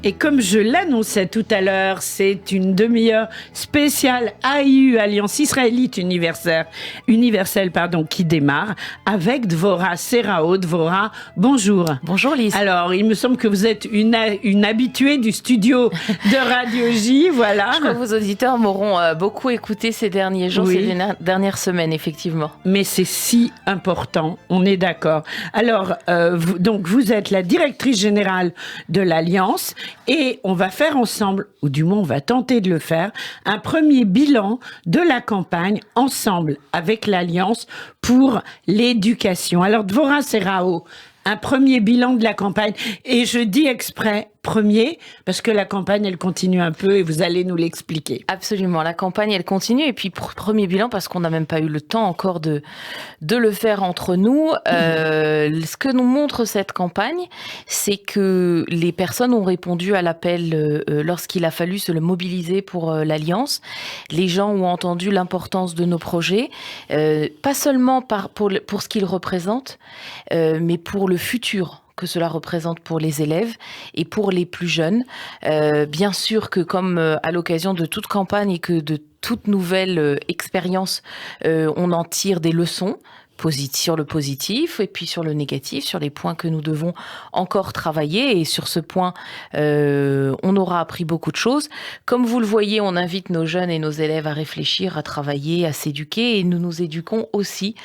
Et comme je l'annonçais tout à l'heure, c'est une demi-heure spéciale AIU, Alliance Israélite Universelle, qui démarre avec Dvorah Serao. Dvorah, bonjour. Bonjour Lise. Alors, il me semble que vous êtes une habituée du studio de Radio J, voilà. Je crois que vos auditeurs m'auront beaucoup écouté ces derniers jours, Oui. ces dernières semaines, effectivement. Mais c'est si important, on est d'accord. Alors, vous êtes la directrice générale de l'Alliance et on va faire ensemble, ou du moins on va tenter de le faire, un premier bilan de la campagne ensemble avec l'Alliance pour l'éducation. Alors, Dvorah Serao, un premier bilan de la campagne. Et je dis exprès premier, parce que la campagne, elle continue un peu et vous allez nous l'expliquer. Absolument, la campagne, elle continue. Et puis, premier bilan, parce qu'on n'a même pas eu le temps encore de le faire entre nous. Ce que nous montre cette campagne, c'est que les personnes ont répondu à l'appel lorsqu'il a fallu se le mobiliser pour l'Alliance. Les gens ont entendu l'importance de nos projets, pas seulement pour ce qu'ils représentent, mais pour le futur que cela représente pour les élèves et pour les plus jeunes. Bien sûr que comme à l'occasion de toute campagne et que de toute nouvelle expérience, on en tire des leçons sur le positif et puis sur le négatif, sur les points que nous devons encore travailler. Et sur ce point, on aura appris beaucoup de choses. Comme vous le voyez, on invite nos jeunes et nos élèves à réfléchir, à travailler, à s'éduquer. Et nous nous éduquons aussi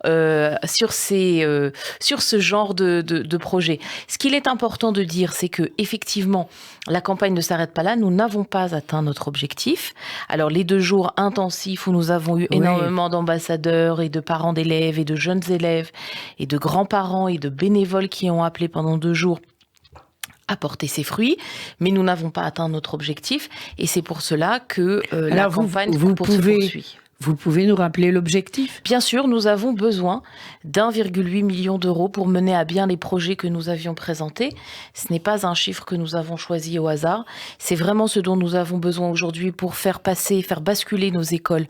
sur ce genre de projet. Ce qu'il est important de dire, c'est que effectivement, la campagne ne s'arrête pas là. Nous n'avons pas atteint notre objectif. Alors, les 2 jours intensifs où nous avons eu énormément d'ambassadeurs et de parents d'élèves et de jeunes élèves et de grands-parents et de bénévoles qui ont appelé pendant 2 jours a porté ses fruits, mais nous n'avons pas atteint notre objectif et c'est pour cela que la campagne se poursuit. Vous pouvez nous rappeler l'objectif ? Bien sûr, nous avons besoin d'1,8 million d'euros pour mener à bien les projets que nous avions présentés. Ce n'est pas un chiffre que nous avons choisi au hasard. C'est vraiment ce dont nous avons besoin aujourd'hui pour faire basculer nos écoles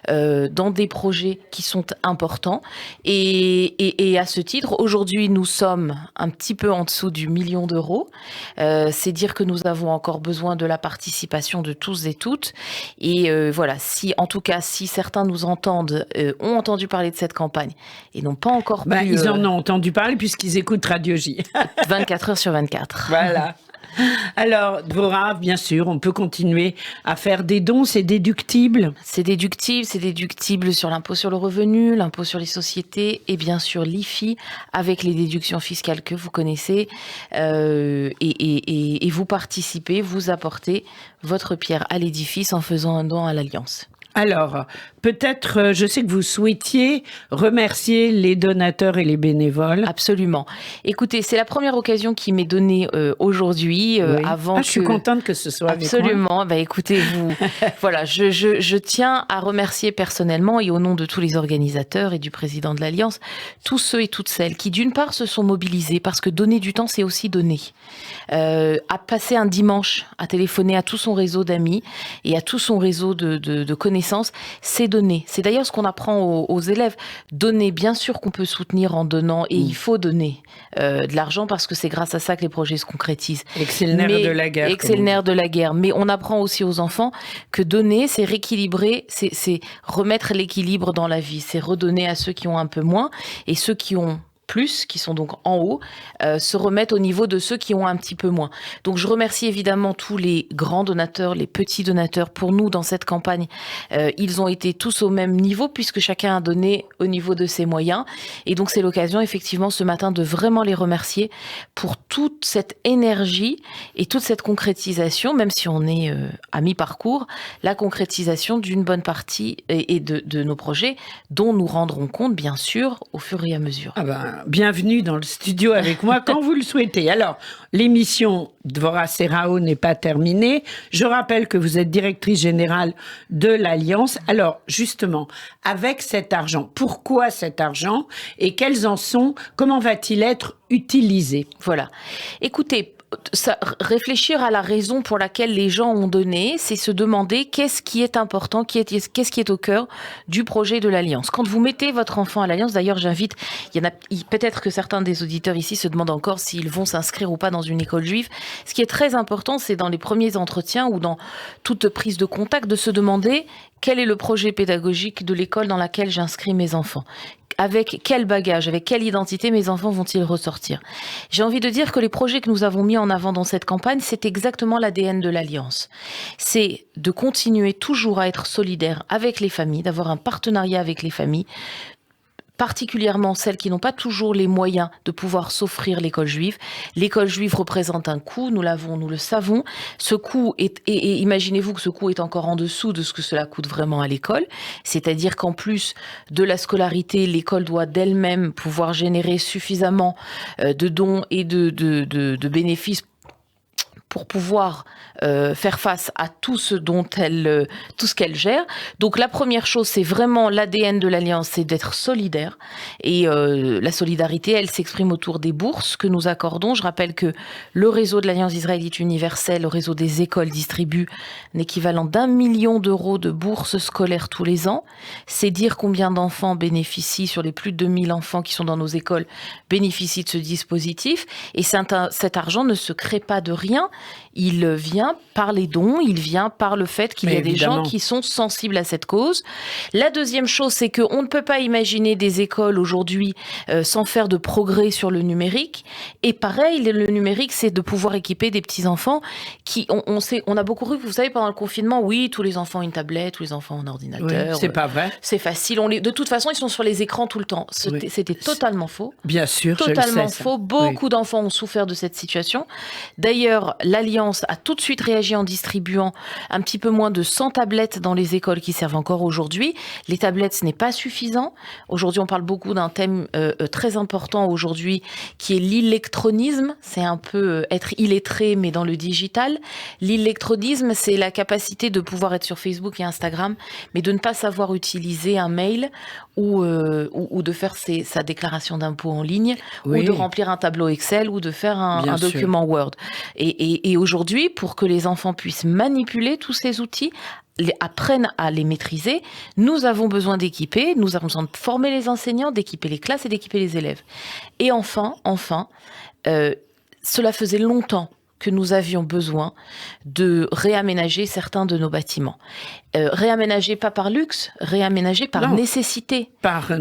dans des projets qui sont importants. Et à ce titre, aujourd'hui, nous sommes un petit peu en dessous du million d'euros. C'est dire que nous avons encore besoin de la participation de tous et toutes. Et voilà, si certains nous entendent, ont entendu parler de cette campagne et n'ont pas encore pu... Ils en ont entendu parler puisqu'ils écoutent Radio J. 24 heures sur 24. Voilà. Alors, Dvorah, bien sûr, on peut continuer à faire des dons, c'est déductible. C'est déductible sur l'impôt sur le revenu, l'impôt sur les sociétés et bien sûr l'IFI avec les déductions fiscales que vous connaissez et vous participez, vous apportez votre pierre à l'édifice en faisant un don à l'Alliance. Alors, peut-être, je sais que vous souhaitiez remercier les donateurs et les bénévoles. Absolument. Écoutez, c'est la première occasion qui m'est donnée aujourd'hui, oui. avant je suis contente que ce soit absolument. Écoutez, voilà, je tiens à remercier personnellement et au nom de tous les organisateurs et du président de l'Alliance, tous ceux et toutes celles qui, d'une part, se sont mobilisés parce que donner du temps, c'est aussi donner. À passer un dimanche, à téléphoner à tout son réseau d'amis et à tout son réseau de connaissances, c'est donner. C'est d'ailleurs ce qu'on apprend aux élèves. Donner, bien sûr qu'on peut soutenir en donnant et il faut donner de l'argent parce que c'est grâce à ça que les projets se concrétisent. Et que c'est le nerf de la guerre. Et que c'est le nerf de la guerre. Mais on apprend aussi aux enfants que donner, c'est rééquilibrer, c'est remettre l'équilibre dans la vie. C'est redonner à ceux qui ont un peu moins et ceux qui ont plus, qui sont donc en haut, se remettent au niveau de ceux qui ont un petit peu moins. Donc je remercie évidemment tous les grands donateurs, les petits donateurs. Pour nous, dans cette campagne, ils ont été tous au même niveau puisque chacun a donné au niveau de ses moyens. Et donc c'est l'occasion effectivement ce matin de vraiment les remercier pour toute cette énergie et toute cette concrétisation, même si on est à mi-parcours, la concrétisation d'une bonne partie et de nos projets dont nous rendrons compte bien sûr au fur et à mesure. Bienvenue dans le studio avec moi quand vous le souhaitez. Alors, l'émission Dvorah Serao n'est pas terminée. Je rappelle que vous êtes directrice générale de l'Alliance. Alors, justement, avec cet argent, pourquoi cet argent et quels en sont, comment va-t-il être utilisé ? Voilà. Écoutez, réfléchir à la raison pour laquelle les gens ont donné, c'est se demander qu'est-ce qui est important, qu'est-ce qui est au cœur du projet de l'Alliance. Quand vous mettez votre enfant à l'Alliance, d'ailleurs j'invite, peut-être que certains des auditeurs ici se demandent encore s'ils vont s'inscrire ou pas dans une école juive. Ce qui est très important, c'est dans les premiers entretiens ou dans toute prise de contact, de se demander quel est le projet pédagogique de l'école dans laquelle j'inscris mes enfants. Avec quel bagage, avec quelle identité mes enfants vont-ils ressortir? J'ai envie de dire que les projets que nous avons mis en avant dans cette campagne, c'est exactement l'ADN de l'Alliance. C'est de continuer toujours à être solidaire avec les familles, d'avoir un partenariat avec les familles, particulièrement celles qui n'ont pas toujours les moyens de pouvoir s'offrir l'école juive. L'école juive représente un coût, nous le savons. Ce coût et imaginez-vous que ce coût est encore en dessous de ce que cela coûte vraiment à l'école. C'est-à-dire qu'en plus de la scolarité, l'école doit d'elle-même pouvoir générer suffisamment de dons et de bénéfices pour pouvoir faire face à tout ce qu'elle gère. Donc la première chose, c'est vraiment l'ADN de l'Alliance, c'est d'être solidaire. Et la solidarité, elle s'exprime autour des bourses que nous accordons. Je rappelle que le réseau de l'Alliance israélite universelle, le réseau des écoles, distribue un équivalent d'1 million d'euros de bourses scolaires tous les ans. C'est dire combien d'enfants bénéficient, sur les plus de 2000 enfants qui sont dans nos écoles, bénéficient de ce dispositif. Et cet argent ne se crée pas de rien. Il vient par les dons, il vient par le fait qu'il y a des gens qui sont sensibles à cette cause. La deuxième chose, c'est qu'on ne peut pas imaginer des écoles aujourd'hui sans faire de progrès sur le numérique. Et pareil, le numérique, c'est de pouvoir équiper des petits-enfants qui, on a beaucoup cru, vous savez, pendant le confinement, oui, tous les enfants ont une tablette, tous les enfants ont un ordinateur. Oui, c'est pas vrai. C'est facile. De toute façon, ils sont sur les écrans tout le temps. C'était totalement faux. Bien sûr, totalement je le sais, faux. Beaucoup d'enfants ont souffert de cette situation. D'ailleurs, l'Alliance a tout de suite réagi en distribuant un petit peu moins de 100 tablettes dans les écoles qui servent encore aujourd'hui. Les tablettes, ce n'est pas suffisant. Aujourd'hui, on parle beaucoup d'un thème très important aujourd'hui qui est l'électronisme. C'est un peu être illettré, mais dans le digital. L'électronisme, c'est la capacité de pouvoir être sur Facebook et Instagram, mais de ne pas savoir utiliser un mail ou de faire sa déclaration d'impôt en ligne, ou de remplir un tableau Excel, ou de faire un document Word. Et aujourd'hui, pour que les enfants puissent manipuler tous ces outils, apprennent à les maîtriser, nous avons besoin d'équiper, nous avons besoin de former les enseignants, d'équiper les classes et d'équiper les élèves. Et enfin, cela faisait longtemps que nous avions besoin de réaménager certains de nos bâtiments. Réaménager pas par luxe, réaménager par nécessité.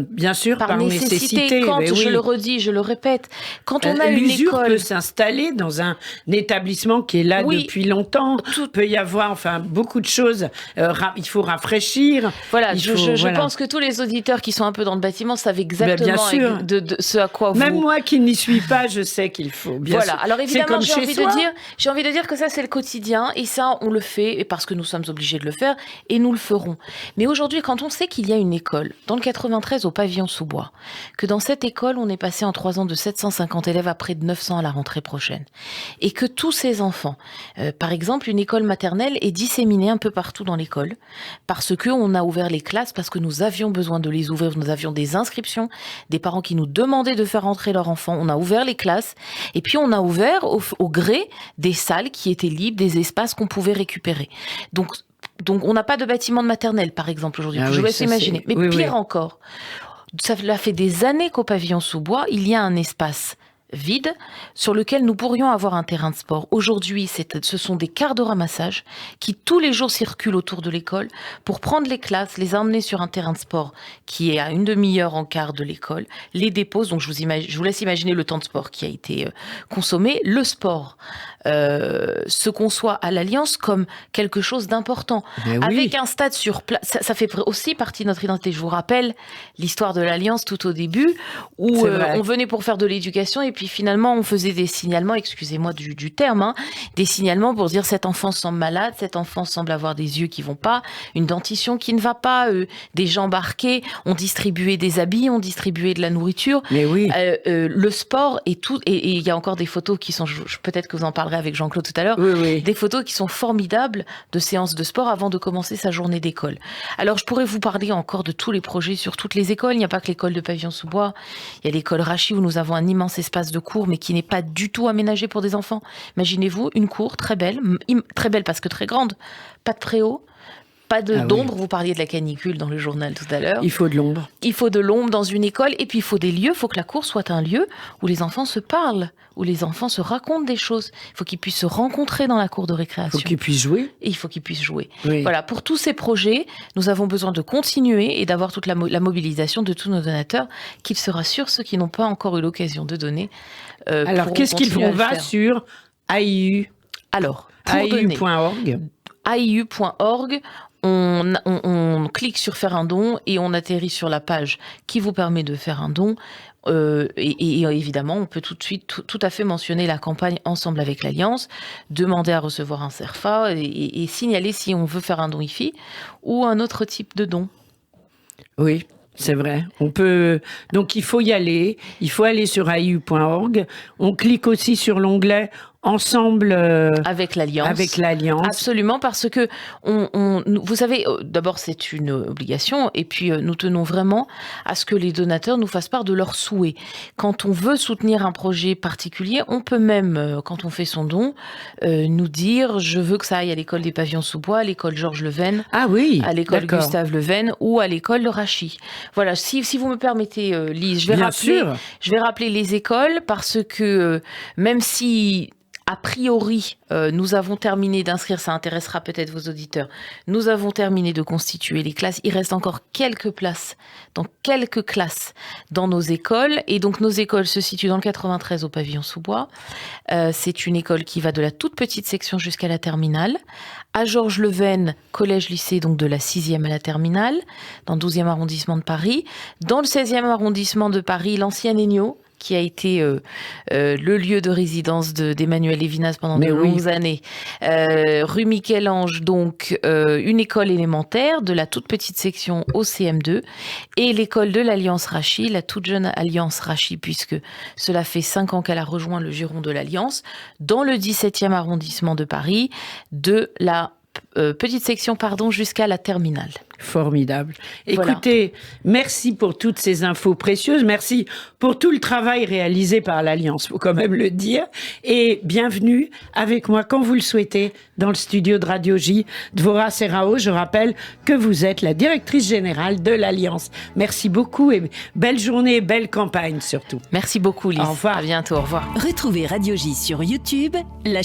Bien sûr, par nécessité. Quand, je le redis, je le répète, quand on a une école... peut s'installer dans un établissement qui est là depuis longtemps. Il peut y avoir beaucoup de choses. Il faut rafraîchir. Voilà, je pense que tous les auditeurs qui sont un peu dans le bâtiment savent exactement de ce à quoi vous... Même moi qui n'y suis pas, je sais qu'il faut. Bien sûr. Alors évidemment, j'ai envie de dire que ça, c'est le quotidien. Et ça, on le fait et parce que nous sommes obligés de le faire. Et nous le ferons. Mais aujourd'hui, quand on sait qu'il y a une école, dans le 93 au Pavillon-sous-Bois, que dans cette école, on est passé en 3 ans de 750 élèves à près de 900 à la rentrée prochaine, et que tous ces enfants, par exemple, une école maternelle est disséminée un peu partout dans l'école, parce qu'on a ouvert les classes, parce que nous avions besoin de les ouvrir, nous avions des inscriptions, des parents qui nous demandaient de faire entrer leur enfant, on a ouvert les classes, et puis on a ouvert au gré des salles qui étaient libres, des espaces qu'on pouvait récupérer. Donc, on n'a pas de bâtiment de maternelle, par exemple, aujourd'hui. Je vous laisse imaginer. Mais pire encore, ça fait des années qu'au Pavillon-sous-Bois, il y a un espace vide sur lequel nous pourrions avoir un terrain de sport. Aujourd'hui, ce sont des cars de ramassage qui tous les jours circulent autour de l'école pour prendre les classes, les emmener sur un terrain de sport qui est à une demi-heure en quart de l'école, les déposent. Donc je vous laisse imaginer le temps de sport qui a été consommé. Le sport se conçoit à l'Alliance comme quelque chose d'important. Avec un stade sur place, ça fait aussi partie de notre identité. Je vous rappelle l'histoire de l'Alliance tout au début, où on venait pour faire de l'éducation et puis finalement on faisait des signalements, excusez-moi du terme, des signalements pour dire cet enfant semble malade, cet enfant semble avoir des yeux qui vont pas, une dentition qui ne va pas, des jambes arquées, on distribuait des habits, on distribuait de la nourriture. Le sport et tout, et il y a encore des photos qui sont, peut-être que vous en parlerez avec Jean-Claude tout à l'heure, des photos qui sont formidables de séances de sport avant de commencer sa journée d'école. Alors je pourrais vous parler encore de tous les projets sur toutes les écoles. Il n'y a pas que l'école de Pavillon-sous-Bois, il y a l'école Rachid où nous avons un immense espace de cour, mais qui n'est pas du tout aménagée pour des enfants. Imaginez-vous une cour très belle parce que très grande, pas de préau, pas d'ombre. Vous parliez de la canicule dans le journal tout à l'heure. Il faut de l'ombre. Il faut de l'ombre dans une école, et puis il faut des lieux. Il faut que la cour soit un lieu où les enfants se parlent, où les enfants se racontent des choses. Il faut qu'ils puissent se rencontrer dans la cour de récréation. Il faut qu'ils puissent jouer. Et il faut qu'ils puissent jouer. Oui. Voilà, pour tous ces projets, nous avons besoin de continuer et d'avoir toute la mobilisation de tous nos donateurs, qu'ils se rassurent, ceux qui n'ont pas encore eu l'occasion de donner. Alors, qu'est-ce qu'ils font? On va sur AIU. Alors, AIU.org. AIU.org. On clique sur faire un don et on atterrit sur la page qui vous permet de faire un don. Et évidemment, on peut tout de suite tout à fait mentionner la campagne Ensemble avec l'Alliance, demander à recevoir un CERFA et signaler si on veut faire un don IFI ou un autre type de don. Oui, c'est vrai. On peut. Donc il faut y aller. Il faut aller sur AIU.org. On clique aussi sur l'onglet Ensemble avec l'Alliance. Avec l'Alliance. Absolument, parce que vous savez, d'abord c'est une obligation, et puis nous tenons vraiment à ce que les donateurs nous fassent part de leurs souhaits. Quand on veut soutenir un projet particulier, on peut même, quand on fait son don, nous dire je veux que ça aille à l'école des Pavillons sous bois, à l'école Georges Leven, ah oui, à l'école Gustave Leven ou à l'école Le Rachy. Voilà, si vous me permettez, Lise, je vais rappeler les écoles, parce que même si a priori, nous avons terminé d'inscrire, ça intéressera peut-être vos auditeurs, nous avons terminé de constituer les classes. Il reste encore quelques places dans quelques classes dans nos écoles. Et donc, nos écoles se situent dans le 93 au Pavillon sous bois. C'est une école qui va de la toute petite section jusqu'à la terminale. À Georges Leven, collège-lycée, donc de la 6e à la terminale, dans le 12e arrondissement de Paris. Dans le 16e arrondissement de Paris, l'ancien Ennio, qui a été le lieu de résidence d'Emmanuel Lévinas pendant de longues années. Rue Michel-Ange, donc une école élémentaire de la toute petite section au CM2 et l'école de l'Alliance Rachy, la toute jeune Alliance Rachy, puisque cela fait 5 ans qu'elle a rejoint le giron de l'Alliance, dans le 17e arrondissement de Paris, de la petite section jusqu'à la terminale. Formidable. Écoutez, merci pour toutes ces infos précieuses. Merci pour tout le travail réalisé par l'Alliance, faut quand même le dire. Et bienvenue avec moi, quand vous le souhaitez, dans le studio de Radio J. Dvora Serrao, je rappelle que vous êtes la directrice générale de l'Alliance. Merci beaucoup et belle journée et belle campagne surtout. Merci beaucoup, Lise. Au revoir. À bientôt, au revoir. Retrouvez Radio J sur YouTube, la